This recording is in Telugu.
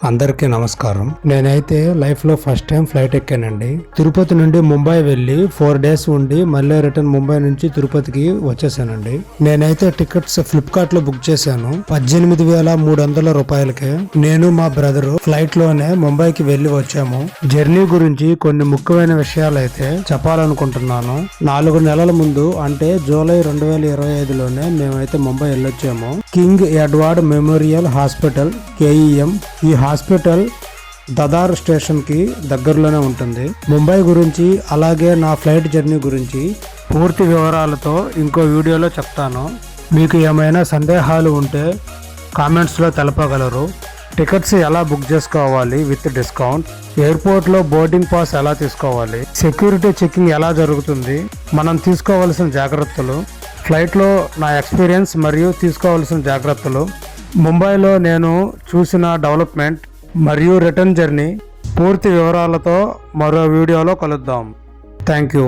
అందరికీ నమస్కారం. నేనైతే లైఫ్ లో ఫస్ట్ టైం ఫ్లైట్ ఎక్కానండి. తిరుపతి నుండి ముంబై వెళ్లి 4 days ఉండి మళ్ళీ రిటర్న్ ముంబై నుంచి తిరుపతికి వచ్చేసానండి. నేనైతే టికెట్స్ ఫ్లిప్కార్ట్ లో బుక్ చేశాను 18,300 రూపాయలకే. నేను మా బ్రదర్ ఫ్లైట్ లోనే ముంబైకి వెళ్లి వచ్చాము. జర్నీ గురించి కొన్ని ముఖ్యమైన విషయాలు అయితే చెప్పాలనుకుంటున్నాను. 4 నెలల ముందు అంటే జూలై 2025లోనే మేమైతే ముంబై వెళ్ళొచ్చాము. King Edward Memorial hospital KEM. ఈ హాస్పిటల్ దదార్ స్టేషన్ కి దగ్గరలోనే ఉంటుంది. ముంబై గురించి అలాగే నా ఫ్లైట్ జర్నీ గురించి పూర్తి వివరాలతో ఇంకో వీడియోలో చెప్తాను. మీకు ఏమైనా సందేహాలు ఉంటే కామెంట్స్లో తెలపగలరు. టికెట్స్ ఎలా బుక్ చేసుకోవాలి విత్ డిస్కౌంట్, ఎయిర్పోర్ట్లో బోర్డింగ్ పాస్ ఎలా తీసుకోవాలి, సెక్యూరిటీ చెకింగ్ ఎలా జరుగుతుంది, మనం తీసుకోవాల్సిన జాగ్రత్తలు, ఫ్లైట్లో నా ఎక్స్పీరియన్స్ మరియు తీసుకోవాల్సిన జాగ్రత్తలు, ముంబైలో నేను చూసిన డెవలప్మెంట్ మరియు రిటర్న్ జర్నీ పూర్తి వివరాలతో మరో వీడియోలో కలుద్దాం. Thank you.